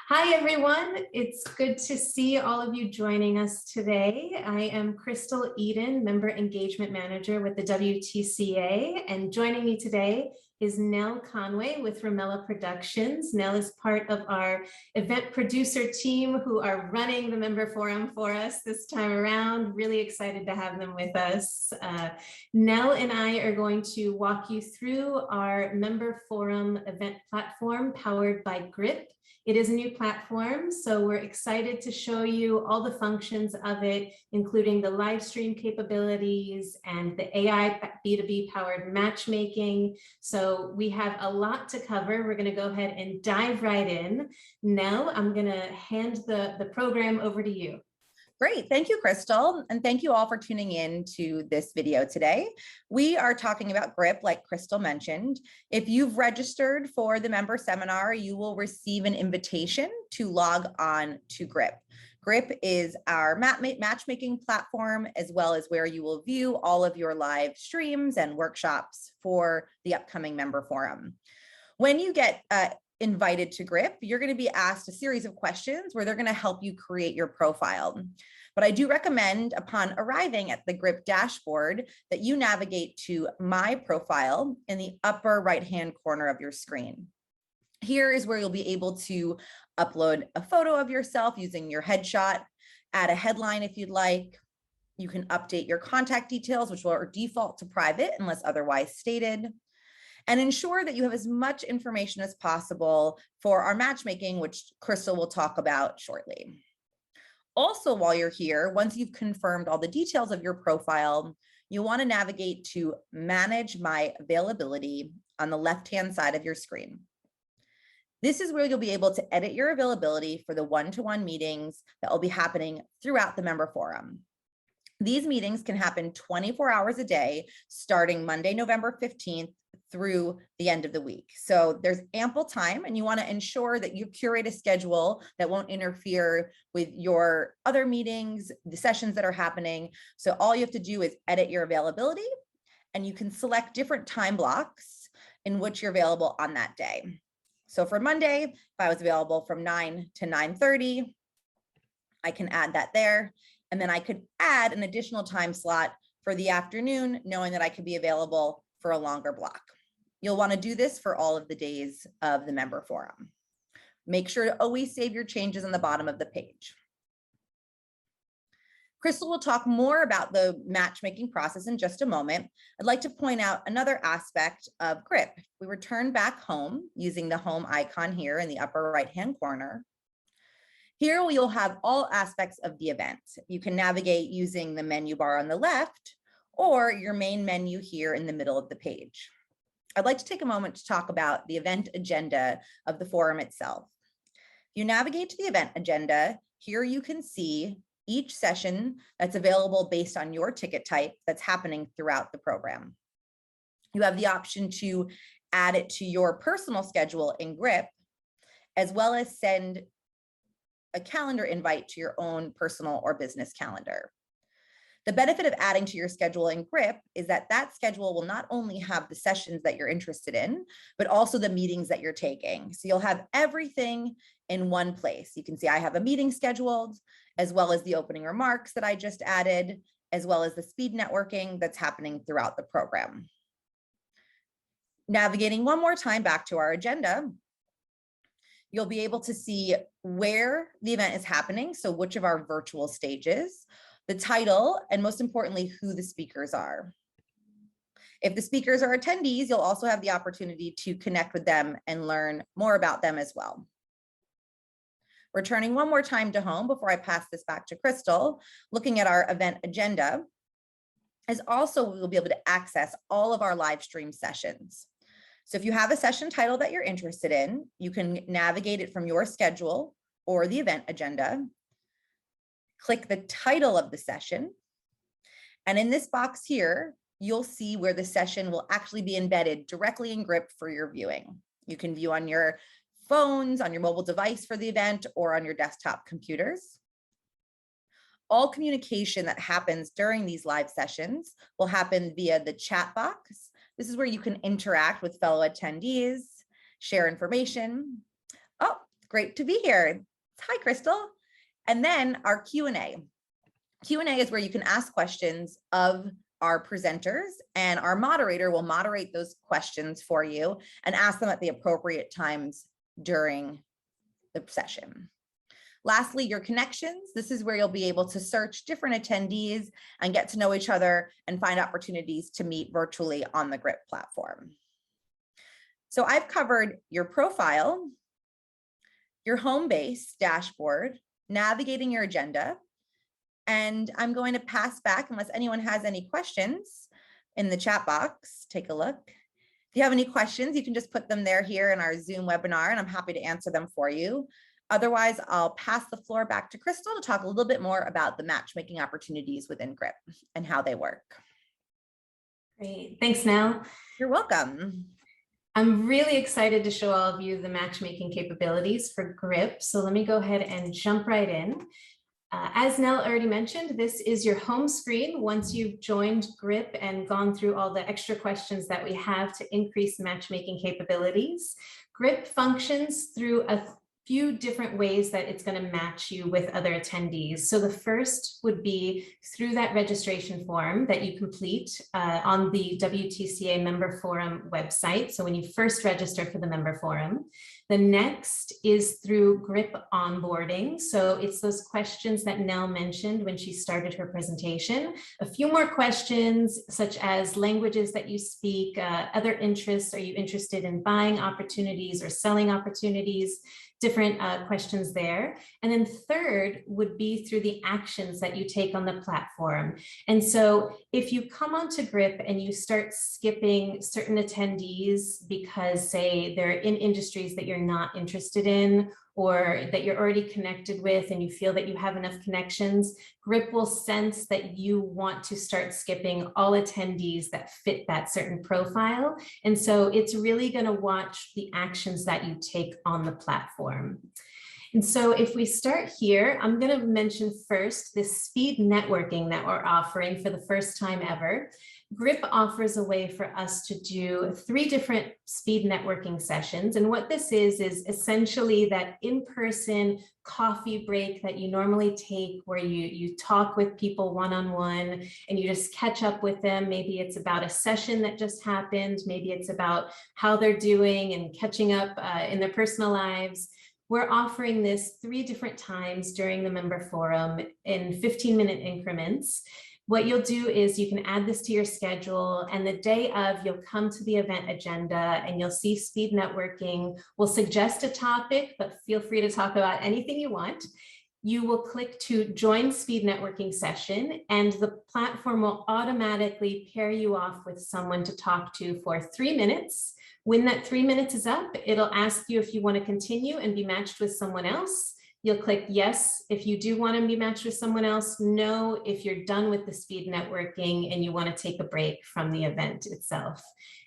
Hi, everyone. It's good to see all of you joining us today. I am Crystal Eden, Member Engagement Manager with the WTCA, and joining me today is Nell Conway with Ramella Productions. Nell is part of our event producer team who are running the member forum for us this time around. Really excited to have them with us. Nell and I are going to walk you through our member forum event platform powered by GRIP. It is a new platform, so we're excited to show you all the functions of it, including the live stream capabilities and the AI B2B powered matchmaking. So we have a lot to cover. We're going to go ahead and dive right in. Nell, I'm going to hand the program over to you. Great. Thank you, Crystal. And thank you all for tuning in to this video today. We are talking about GRIP, like Crystal mentioned. If you've registered for the member seminar, you will receive an invitation to log on to GRIP. GRIP is our matchmaking platform, as well as where you will view all of your live streams and workshops for the upcoming member forum. When you get invited to GRIP, you're going to be asked a series of questions where they're going to help you create your profile. But I do recommend upon arriving at the GRIP dashboard that you navigate to My Profile in the upper right-hand corner of your screen. Here is where you'll be able to upload a photo of yourself using your headshot, add a headline if you'd like. You can update your contact details, which will default to private unless otherwise stated, and ensure that you have as much information as possible for our matchmaking, which Crystal will talk about shortly. Also, while you're here, once you've confirmed all the details of your profile, you'll want to navigate to Manage My Availability on the left-hand side of your screen. This is where you'll be able to edit your availability for the one-to-one meetings that will be happening throughout the member forum. These meetings can happen 24 hours a day, starting Monday, November 15th, through the end of the week. So there's ample time, and you want to ensure that you curate a schedule that won't interfere with your other meetings, the sessions that are happening. So all you have to do is edit your availability, and you can select different time blocks in which you're available on that day. So for Monday, if I was available from 9 to 9:30, I can add that there. And then I could add an additional time slot for the afternoon, knowing that I could be available for a longer block. You'll want to do this for all of the days of the member forum. Make sure to always save your changes on the bottom of the page. Crystal will talk more about the matchmaking process in just a moment. I'd like to point out another aspect of GRIP. We return back home using the home icon here in the upper right-hand corner. Here you'll have all aspects of the event. You can navigate using the menu bar on the left or your main menu here in the middle of the page. I'd like to take a moment to talk about the event agenda of the forum itself. If you navigate to the event agenda, here you can see each session that's available based on your ticket type that's happening throughout the program. You have the option to add it to your personal schedule in GRIP, as well as send a calendar invite to your own personal or business calendar. The benefit of adding to your schedule in GRIP is that that schedule will not only have the sessions that you're interested in, but also the meetings that you're taking. So you'll have everything in one place. You can see I have a meeting scheduled, as well as the opening remarks that I just added, as well as the speed networking that's happening throughout the program. Navigating one more time back to our agenda, you'll be able to see where the event is happening, so which of our virtual stages, the title, and most importantly, who the speakers are. If the speakers are attendees, you'll also have the opportunity to connect with them and learn more about them as well. Returning one more time to home before I pass this back to Crystal, looking at our event agenda, is also we'll be able to access all of our live stream sessions. So if you have a session title that you're interested in, you can navigate it from your schedule or the event agenda. Click the title of the session. And in this box here, you'll see where the session will actually be embedded directly in GRIP for your viewing. You can view on your phones, on your mobile device for the event, or on your desktop computers. All communication that happens during these live sessions will happen via the chat box. This is where you can interact with fellow attendees, share information. Oh, Great to be here. Hi, Crystal. And then our Q&A. Q&A is where you can ask questions of our presenters, and our moderator will moderate those questions for you and ask them at the appropriate times during the session. Lastly, your connections. This is where you'll be able to search different attendees and get to know each other and find opportunities to meet virtually on the GRIP platform. So I've covered your profile, your home base dashboard, navigating your agenda, and I'm going to pass back unless anyone has any questions in the chat box. Take a look. If you have any questions, you can just put them there here in our Zoom webinar, and I'm happy to answer them for you. Otherwise, I'll pass the floor back to Crystal to talk a little bit more about the matchmaking opportunities within GRIP and how they work. Great, thanks, Nell. You're welcome. I'm really excited to show all of you the matchmaking capabilities for GRIP. So let me go ahead and jump right in. As Nell already mentioned, this is your home screen once you've joined GRIP and gone through all the extra questions that we have to increase matchmaking capabilities. GRIP functions through a few different ways that it's going to match you with other attendees. So the first would be through that registration form that you complete on the WTCA member forum website. So when you first register for the member forum. The next is through GRIP onboarding. So it's those questions that Nell mentioned when she started her presentation. A few more questions such as languages that you speak, other interests. Are you interested in buying opportunities or selling opportunities? Different questions there. And then third would be through the actions that you take on the platform. And so if you come onto GRIP and you start skipping certain attendees because, say, they're in industries that you're not interested in or that you're already connected with and you feel that you have enough connections, GRIP will sense that you want to start skipping all attendees that fit that certain profile. And so it's really going to watch the actions that you take on the platform. And so if we start here, I'm going to mention first this speed networking that we're offering for the first time ever. GRIP offers a way for us to do 3 different speed networking sessions. And what this is essentially that in-person coffee break that you normally take where you talk with people one-on-one and you just catch up with them. Maybe it's about a session that just happened. Maybe it's about how they're doing and catching up in their personal lives. We're offering this 3 different times during the member forum in 15-minute increments. What you'll do is you can add this to your schedule, and the day of, you'll come to the event agenda and you'll see speed networking. We'll suggest a topic, but feel free to talk about anything you want. You will click to join speed networking session, and the platform will automatically pair you off with someone to talk to for 3 minutes. When that 3 minutes is up, it'll ask you if you want to continue and be matched with someone else. You'll click yes if you do want to be matched with someone else, no if you're done with the speed networking and you want to take a break from the event itself.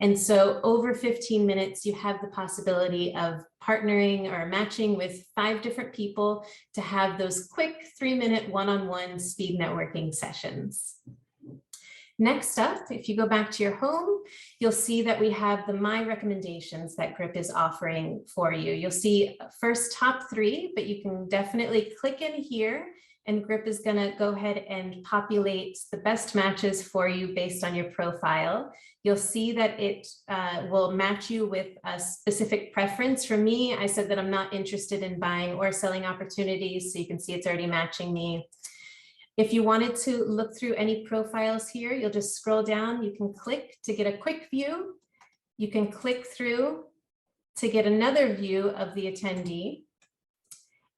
And so over 15 minutes, you have the possibility of partnering or matching with 5 different people to have those quick 3-minute one-on-one speed networking sessions. Next up, if you go back to your home, you'll see that we have the My Recommendations that GRIP is offering for you. You'll see first top 3, but you can definitely click in here and GRIP is going to go ahead and populate the best matches for you based on your profile. You'll see that it will match you with a specific preference. For me, I said that I'm not interested in buying or selling opportunities, so you can see it's already matching me. If you wanted to look through any profiles here, you'll just scroll down. You can click to get a quick view. You can click through to get another view of the attendee.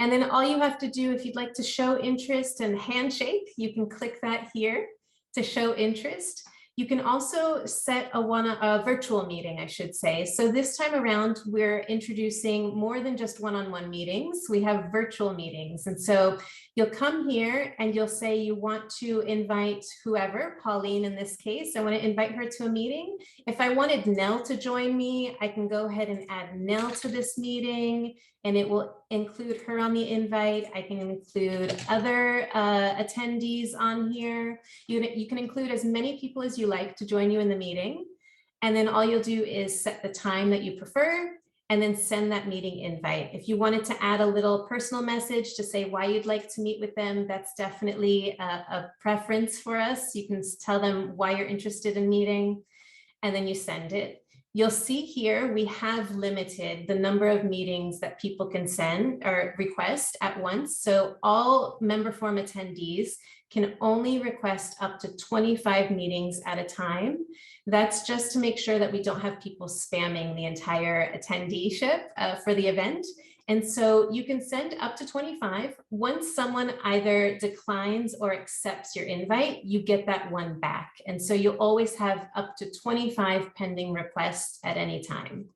And then all you have to do, if you'd like to show interest and handshake, you can click that here to show interest. You can also set a virtual meeting, I should say. So this time around, we're introducing more than just one-on-one meetings. We have virtual meetings. And so you'll come here and you'll say you want to invite whoever, Pauline in this case, I want to invite her to a meeting. If I wanted Nell to join me, I can go ahead and add Nell to this meeting and it will include her on the invite. I can include other attendees on here. You can include as many people as you like to join you in the meeting. And then all you'll do is set the time that you prefer. and then send that meeting invite. If you wanted to add a little personal message to say why you'd like to meet with them, that's definitely a preference for us. You can tell them why you're interested in meeting, and then you send it. You'll see here, we have limited the number of meetings that people can send or request at once. So all member forum attendees can only request up to 25 meetings at a time. That's just to make sure that we don't have people spamming the entire attendeeship for the event. And so you can send up to 25. Once someone either declines or accepts your invite, you get that one back. And so you'll always have up to 25 pending requests at any time.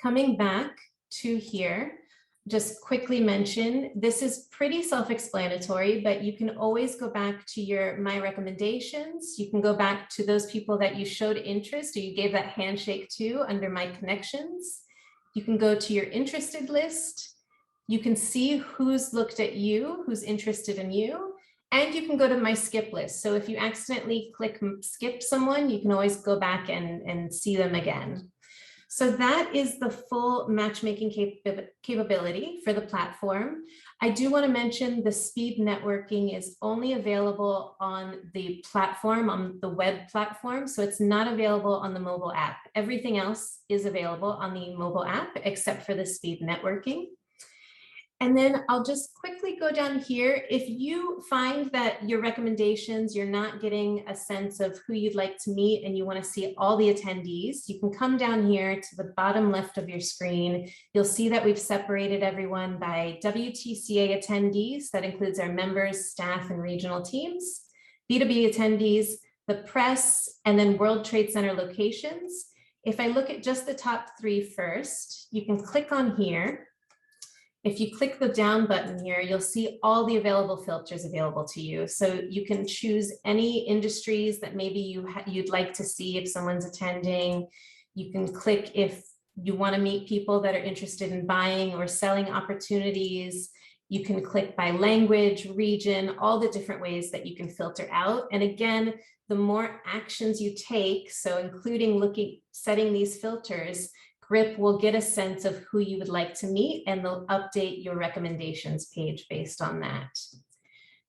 Coming back to here, just quickly mention, this is pretty self-explanatory, but you can always go back to your My Recommendations. You can go back to those people that you showed interest or you gave that handshake to under My Connections. You can go to your interested list. You can see who's looked at you, who's interested in you, and you can go to My Skip list. So if you accidentally click skip someone, you can always go back and see them again. So that is the full matchmaking capability for the platform. I do want to mention the speed networking is only available on the platform, on the web platform. So it's not available on the mobile app. Everything else is available on the mobile app, except for the speed networking. And then I'll just quickly go down here. If you find that your recommendations, you're not getting a sense of who you'd like to meet and you want to see all the attendees, you can come down here to the bottom left of your screen. You'll see that we've separated everyone by WTCA attendees. That includes our members, staff, and regional teams, B2B attendees, the press, and then World Trade Center locations. If I look at just the top three first, you can click on here. If you click the down button here, you'll see all the available filters available to you. So you can choose any industries that maybe you'd like to see if someone's attending. You can click if you want to meet people that are interested in buying or selling opportunities. You can click by language, region, all the different ways that you can filter out. And again, the more actions you take, so including setting these filters, GRIP will get a sense of who you would like to meet, and they'll update your recommendations page based on that.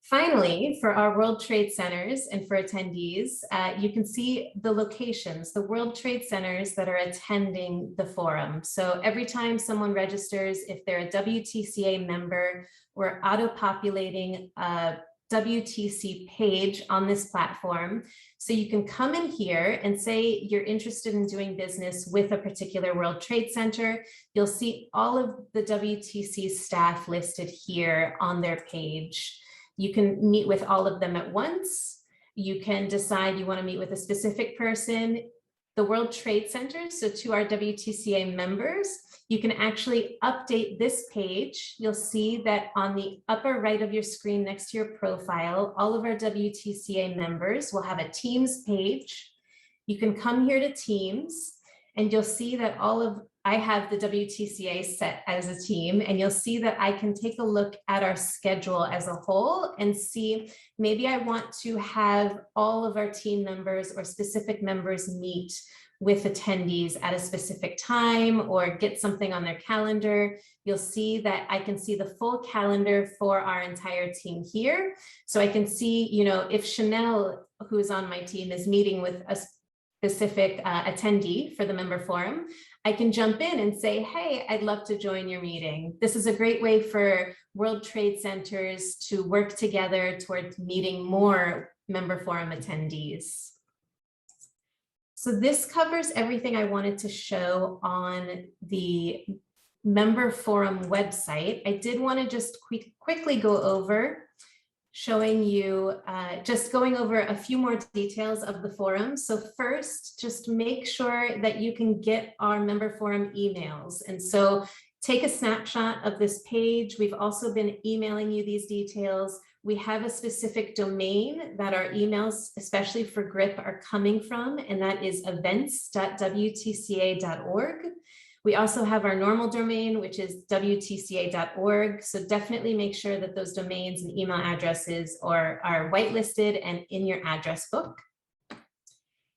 Finally, for our World Trade Centers and for attendees, you can see the locations, the World Trade Centers that are attending the forum. So every time someone registers, if they're a WTCA member, we're auto-populating a WTC page on this platform. So you can come in here and say you're interested in doing business with a particular World Trade Center. You'll see all of the WTC staff listed here on their page. You can meet with all of them at once. You can decide you want to meet with a specific person. The World Trade Center, so to our WTCA members, you can actually update this page. You'll see that on the upper right of your screen next to your profile, all of our WTCA members will have a Teams page. You can come here to Teams and you'll see that I have the WTCA set as a team, and you'll see that I can take a look at our schedule as a whole and see maybe I want to have all of our team members or specific members meet with attendees at a specific time or get something on their calendar. You'll see that I can see the full calendar for our entire team here. So I can see, if Chanel, who is on my team, is meeting with a specific attendee for the member forum, I can jump in and say, hey, I'd love to join your meeting. This is a great way for World Trade Centers to work together towards meeting more member forum attendees. So this covers everything I wanted to show on the member forum website. I did want to just quickly go over showing you, just going over a few more details of the forum. So first, just make sure that you can get our member forum emails. And so take a snapshot of this page. We've also been emailing you these details. We have a specific domain that our emails, especially for GRIP, are coming from, and that is events.wtca.org. We also have our normal domain, which is WTCA.org. So definitely make sure that those domains and email addresses are whitelisted and in your address book.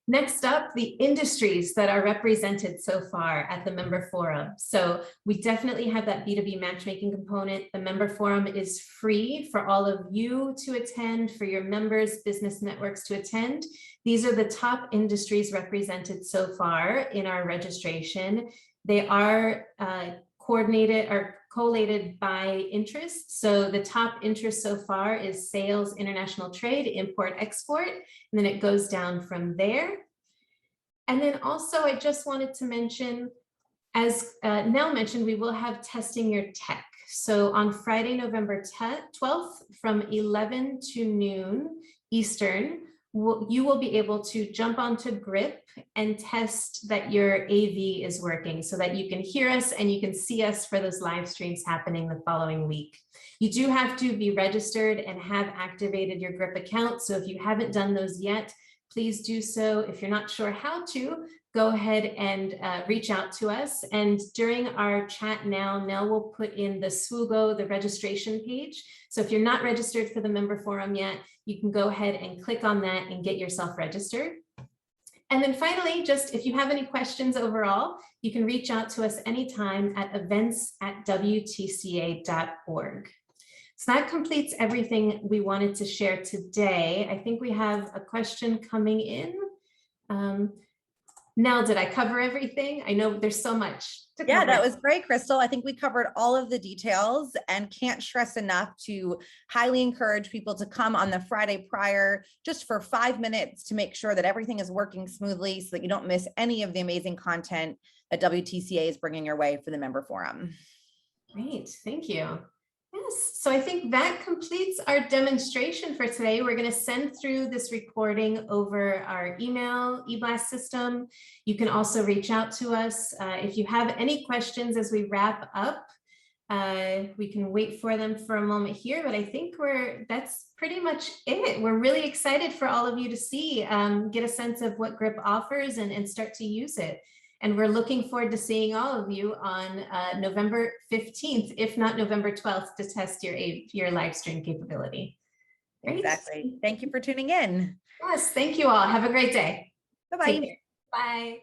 Next up, the industries that are represented so far at the member forum. So we definitely have that B2B matchmaking component. The member forum is free for all of you to attend, for your members, business networks to attend. These are the top industries represented so far in our registration. They are coordinated or collated by interest. So the top interest so far is sales, international trade, import, export, and then it goes down from there. And then also I just wanted to mention, as Nell mentioned, we will have testing your tech. So on Friday, November 12th from 11 to noon Eastern, you will be able to jump onto Grip and test that your AV is working so that you can hear us and you can see us for those live streams happening the following week. You do have to be registered and have activated your Grip account. So if you haven't done those yet, please do so. If you're not sure how to, go ahead and reach out to us. And during our chat now, Nell will put in the SWOGO, the registration page. So if you're not registered for the member forum yet, you can go ahead and click on that and get yourself registered. And then finally, just if you have any questions overall, you can reach out to us anytime at events@wtca.org. So that completes everything we wanted to share today. I think we have a question coming in. Nell, did I cover everything? I know there's so much to cover. Yeah, that was great, Crystal. I think we covered all of the details and can't stress enough to highly encourage people to come on the Friday prior just for 5 minutes to make sure that everything is working smoothly so that you don't miss any of the amazing content that WTCA is bringing your way for the member forum. Great, thank you. Yes, so I think that completes our demonstration for today. We're going to send through this recording over our email e-blast system. You can also reach out to us if you have any questions as we wrap up. We can wait for them for a moment here, but I think that's pretty much it. We're really excited for all of you to see, get a sense of what GRIP offers and start to use it. And we're looking forward to seeing all of you on November 15th, if not November 12th, to test your live stream capability. Great. Exactly. Thank you for tuning in. Yes, thank you all. Have a great day. Bye-bye. Bye.